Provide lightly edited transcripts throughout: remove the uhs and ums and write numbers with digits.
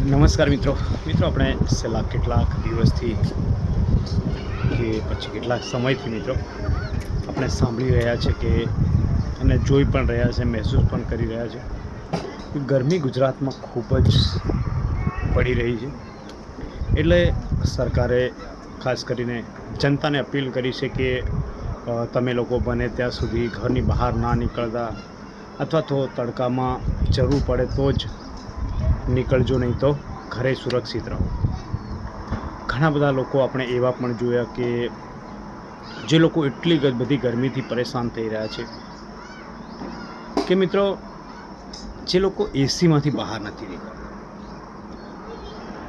નમસ્કાર મિત્રો આપણે છેલ્લા કેટલાક દિવસથી કે પછી કેટલાક સમયથી મિત્રો આપણે સાંભળી રહ્યા છે કે અને જોઈ પણ રહ્યા છે, મહેસૂસ પણ કરી રહ્યા છે કે ગરમી ગુજરાતમાં ખૂબ જ પડી રહી છે. એટલે સરકારે ખાસ કરીને જનતાને અપીલ કરી છે કે તમે લોકો બને ત્યાં સુધી ઘરની બહાર ના નીકળતા, અથવા તો તડકામાં જરૂર પડે તો જ નીકળજો, નહીં તો ઘરે સુરક્ષિત રહો. ઘણા બધા લોકો આપણે એવા પણ જોયા કે જે લોકો એટલી બધી ગરમીથી પરેશાન થઈ રહ્યા છે કે મિત્રો જે લોકો એસીમાંથી બહાર નથી નીકળતા,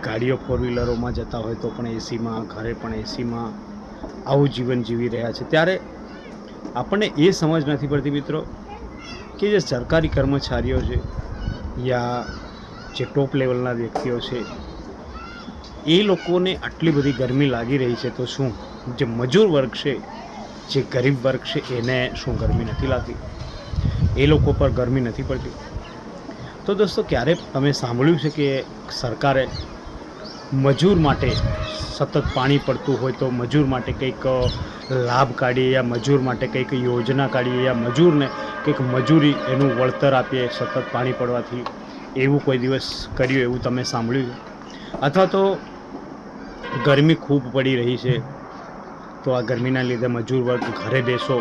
ગાડીઓ ફોર વ્હીલરોમાં જતા હોય તો પણ એસીમાં, ઘરે પણ એસીમાં આવું જીવન જીવી રહ્યા છે. ત્યારે આપણને એ સમજ નથી પડતી મિત્રો કે જે સરકારી કર્મચારીઓ છે યા જે ટોપ લેવલના વ્યક્તિઓ છે, એ લોકોને આટલી બધી ગરમી લાગી રહી છે તો શું જે મજૂર વર્ગ છે, જે ગરીબ વર્ગ છે, એને શું ગરમી નથી લાગતી? એ લોકો પર ગરમી નથી પડતી? તો દોસ્તો, ક્યારે તમે સાંભળ્યું છે કે સરકારે મજૂર માટે સતત પાણી પડતું હોય તો મજૂર માટે કંઈક લાભ કાઢીએ, યા મજૂર માટે કંઈક યોજના કાઢીએ, યા મજૂરને કંઈક મજૂરી એનું વળતર આપીએ સતત પાણી પડવાથી? એવું કોઈ દિવસ કર્યું એવું તમે સાંભળ્યું? અથવા તો ગરમી ખૂબ પડી રહી છે તો આ ગરમીના લીધે મજૂર વર્ગ ઘરે બેસો,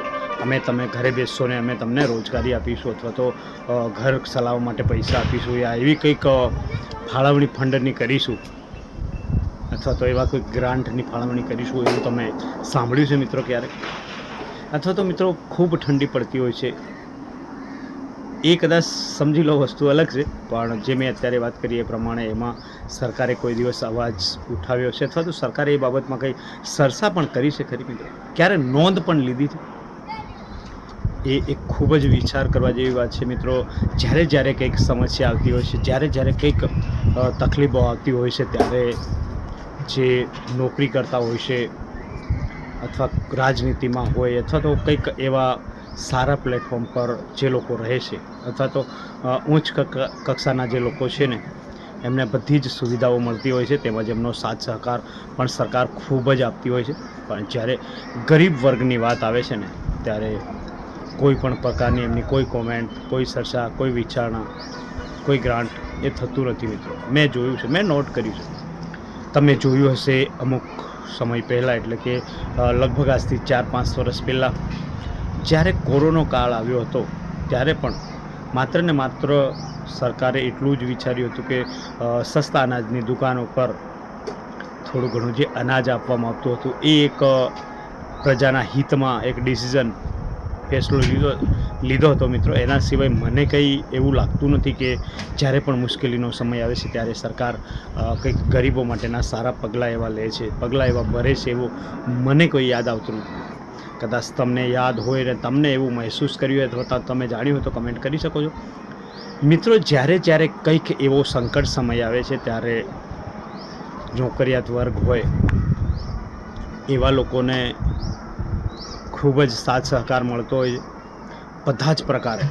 તમે ઘરે બેસશો ને અમે તમને રોજગારી આપીશું, અથવા તો ઘર ચલાવવા માટે પૈસા આપીશું, યા એવી કંઈક ફાળવણી ફંડની કરીશું, અથવા તો એવા કોઈ ગ્રાન્ટની ફાળવણી કરીશું, એવું તમે સાંભળ્યું છે મિત્રો ક્યારે? અથવા તો મિત્રો ખૂબ ઠંડી પડતી હોય છે, એ કદાચ સમજી લો વસ્તુ અલગ છે, પણ જે મેં અત્યારે વાત કરી એ પ્રમાણે એમાં સરકારે કોઈ દિવસ અવાજ ઉઠાવ્યો છે, અથવા તો સરકારે એ બાબતમાં કંઈ સરસા પણ કરી છે ખરી મિત્રો? ક્યારે નોંધ પણ લીધી છે? એ એક ખૂબ જ વિચાર કરવા જેવી વાત છે મિત્રો. જ્યારે કંઈક સમસ્યા આવતી હોય છે, જ્યારે કંઈક તકલીફો આવતી હોય છે, ત્યારે જે નોકરી કરતા હોય છે, અથવા રાજનીતિમાં હોય, અથવા તો કંઈક એવા સારા પ્લેટફોર્મ પર જે લોકો રહે છે, અથવા તો ઉચ્ચ કક્ષાના જે લોકો છે ને, એમને બધી જ સુવિધાઓ મળતી હોય છે, તેમજ એમનો સાથ સહકાર પણ સરકાર ખૂબ જ આપતી હોય છે. પણ જ્યારે ગરીબ વર્ગની વાત આવે છે ને, ત્યારે કોઈ પણ પ્રકારની એમની કોઈ કોમેન્ટ, કોઈ ચર્ચા, કોઈ વિચારણા, કોઈ ગ્રાન્ટ એ થતું નથી મિત્રો. મેં જોયું છે, મેં નોટ કર્યું છે. તમે જોયું હશે અમુક સમય પહેલાં, એટલે કે લગભગ આજથી 4-5 વર્ષ પહેલાં જ્યારે કોરોના કાળ આવ્યો હતો, ત્યારે પણ માત્ર ને માત્ર સરકારે એટલું જ વિચાર્યું હતું કે સસ્તા અનાજની દુકાનો પર થોડું ઘણું જે અનાજ આપવામાં આવતું હતું, એ એક પ્રજાના હિતમાં એક ડિસિઝન, ફેસલો લીધો હતો મિત્રો. એના સિવાય મને કંઈ એવું લાગતું નથી કે જ્યારે પણ મુશ્કેલીનો સમય આવે છે ત્યારે સરકાર કંઈક ગરીબો માટેના સારા પગલાં એવા લે છે, પગલાં એવા ભરે છે, એવું મને કોઈ યાદ આવતું નથી. કદાચ તમને યાદ હોય ને તમને એવું મહેસૂસ કર્યું હોય અથવા તમે જાણ્યું હોય તો કમેન્ટ કરી શકો છો મિત્રો. જ્યારે કંઈક એવો સંકટ સમય આવે છે ત્યારે નોકરિયાત વર્ગ હોય એવા લોકોને ખૂબ જ સાથ સહકાર મળતો હોય બધા જ પ્રકારે.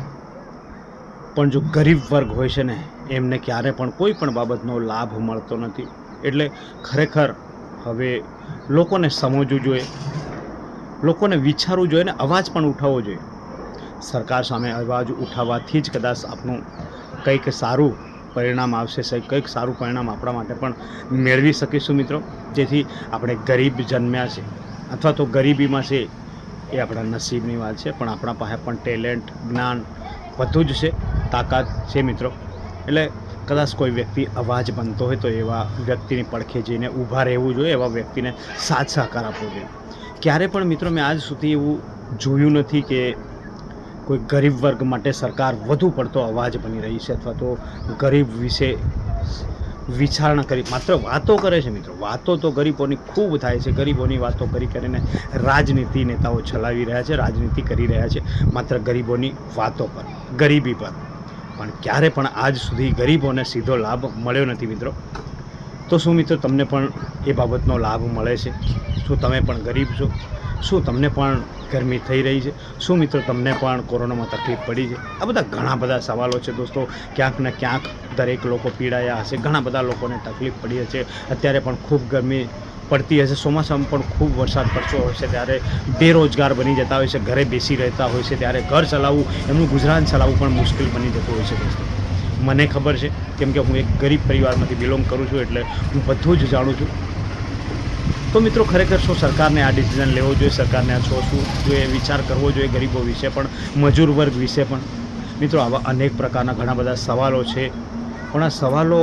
પણ જો ગરીબ વર્ગ હોય છે ને, એમને ક્યારે પણ કોઈ પણ બાબતનો લાભ મળતો નથી. એટલે ખરેખર હવે લોકોને સમજવું જોઈએ, લોકોને વિચારવું જોઈએ ને અવાજ પણ ઉઠાવવો જોઈએ. સરકાર સામે અવાજ ઉઠાવવાથી જ કદાચ આપણું કંઈક સારું પરિણામ આવશે, કંઈક સારું પરિણામ આપણા માટે પણ મેળવી શકીશું મિત્રો. જેથી આપણે ગરીબ જન્મ્યા છે અથવા તો ગરીબીમાં છે એ આપણા નસીબની વાત છે, પણ આપણા પાસે પણ ટેલેન્ટ, જ્ઞાન બધું જ છે, તાકાત છે મિત્રો. એટલે કદાચ કોઈ વ્યક્તિ અવાજ બનતો હોય તો એવા વ્યક્તિની પડખે જઈને ઊભા રહેવું જોઈએ, એવા વ્યક્તિને સાથ સહકાર આપવો જોઈએ. ક્યારે પણ મિત્રો મેં આજ સુધી એવું જોયું નથી કે કોઈ ગરીબ વર્ગ માટે સરકાર વધુ પડતો અવાજ બની રહી છે, અથવા તો ગરીબ વિશે વિચારણા કરી, માત્ર વાતો કરે છે મિત્રો. વાતો તો ગરીબોની ખૂબ થાય છે, ગરીબોની વાતો કરીને રાજનીતિ નેતાઓ ચલાવી રહ્યા છે, રાજનીતિ કરી રહ્યા છે માત્ર ગરીબોની વાતો પર, ગરીબી પર. પણ ક્યારે પણ આજ સુધી ગરીબોને સીધો લાભ મળ્યો નથી મિત્રો. તો શું મિત્રો તમને પણ એ બાબતનો લાભ મળે છે? શું તમે પણ ગરીબ છો? શું તમને પણ ગરમી થઈ રહી છે? શું મિત્રો તમને પણ કોરોનામાં તકલીફ પડી છે? આ બધા ઘણા બધા સવાલો છે દોસ્તો. ક્યાંક ને ક્યાંક દરેક લોકો પીડાયા હશે, ઘણા બધા લોકોને તકલીફ પડી હશે. અત્યારે પણ ખૂબ ગરમી પડતી હશે, ચોમાસામાં પણ ખૂબ વરસાદ પડતો હોય છે, ત્યારે બેરોજગાર બની જતા હોય છે, ઘરે બેસી રહેતા હોય છે, ત્યારે ઘર ચલાવવું, એમનું ગુજરાન ચલાવવું પણ મુશ્કેલ બની જતું હોય છે દોસ્તો. મને ખબર છે, કેમ કે હું એક ગરીબ પરિવારમાંથી બિલોંગ કરું છું, એટલે હું બધું જ જાણું છું. તો મિત્રો, ખરેખર શું સરકારને આ ડિસિઝન લેવો જોઈએ, સરકારને આ શું જોઈએ, વિચાર કરવો જોઈએ ગરીબો વિશે પણ, મજૂર વર્ગ વિશે પણ. મિત્રો, આવા અનેક પ્રકારના ઘણા બધા સવાલો છે, પણ આ સવાલો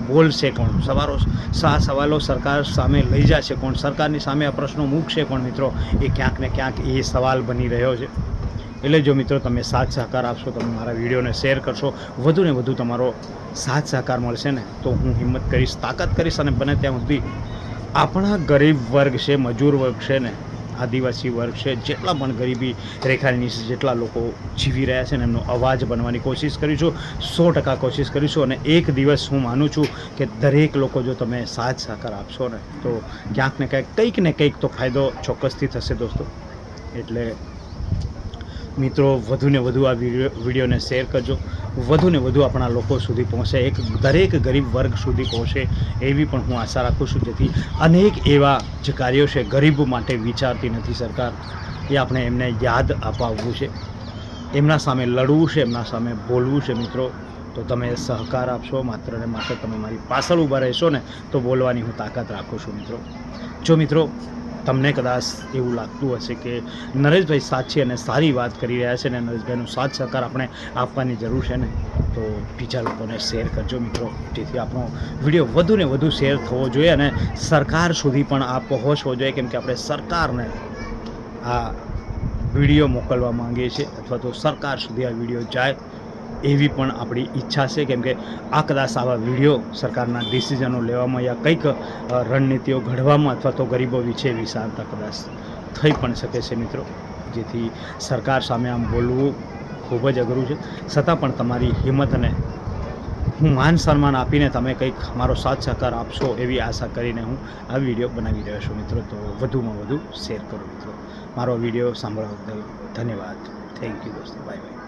બોલશે કોણ? સવાલો સરકાર સામે લઈ જશે કોણ? સરકારની સામે આ પ્રશ્નો મૂકશે કોણ? મિત્રો, એ ક્યાંક ને ક્યાંક એ સવાલ બની રહ્યો છે. એટલે જો મિત્રો તમે સાથ સહકાર આપશો, તમે મારા વિડીયોને શેર કરશો, વધુ ને વધુ તમારો સાથ સહકાર મળશે ને, તો હું હિંમત કરીશ, તાકાત કરીશ, અને બને ત્યાં સુધી આપણા ગરીબ વર્ગ છે, મજૂર વર્ગ છે ને, આદિવાસી વર્ગ છે, જેટલા પણ ગરીબી રેખાની નીચે જેટલા લોકો જીવી રહ્યા છે ને, એમનો અવાજ બનવાની કોશિશ કરીશું, 100% કોશિશ કરીશું. અને એક દિવસ હું માનું છું કે દરેક લોકો જો તમે સાથ સહકાર આપશો ને, તો ક્યાંક ને ક્યાંક કંઈક ને કંઈક તો ફાયદો ચોક્કસથી થશે દોસ્તો. એટલે મિત્રો, વધુ ને વધુ આ વિડીયોને શેર કરજો, વધુ ને વધુ આપણા લોકો સુધી પહોંચે, દરેક ગરીબ વર્ગ સુધી પહોંચે, એવી પણ હું આશા રાખું છું. જેથી અનેક એવા જે કાર્યો છે ગરીબ માટે વિચારતી નથી સરકાર, એ આપણે એમને યાદ અપાવવું છે, એમના સામે લડવું છે, એમના સામે બોલવું છે. મિત્રો, તો તમે સહકાર આપશો, માત્ર ને માત્ર તમે મારી પાછળ ઊભા રહેશો ને, તો બોલવાની હું તાકાત રાખું છું. જો મિત્રો તમને કદાચ એવું લાગતું હશે કે નરેશભાઈ સાચી અને સારી વાત કરી રહ્યા છે ને, નરેશભાઈનો સાથ સહકાર આપણે આપવાની જરૂર છે ને, તો બીજા લોકોને શેર કરજો મિત્રો, જેથી આપણો વિડીયો વધુ ને વધુ શેર થવો જોઈએ અને સરકાર સુધી પણ આ પહોંચવો જોઈએ. કેમ કે આપણે સરકારને આ વિડીયો મોકલવા માંગીએ છીએ, અથવા તો સરકાર સુધી આ વિડીયો જાય એવી પણ આપણી ઈચ્છા છે. કેમ કે આ કદાચ આવા વિડીયો સરકારના ડિસિઝનો લેવામાં યા કંઈક રણનીતિઓ ઘડવામાં, અથવા તો ગરીબો વિશે વિચારતા કદાચ થઈ પણ શકે છે મિત્રો. જેથી સરકાર સામે આમ બોલવું ખૂબ જ અઘરું છે, છતાં પણ તમારી હિંમતને હું માન સન્માન આપીને તમે કંઈક મારો સાથ સહકાર આપશો એવી આશા કરીને હું આ વિડીયો બનાવી રહ્યો છું મિત્રો. તો વધુમાં વધુ શેર કરો મિત્રો. મારો વિડીયો સાંભળવા બદલ ધન્યવાદ. થેન્ક યુ દોસ્તો. Bye bye.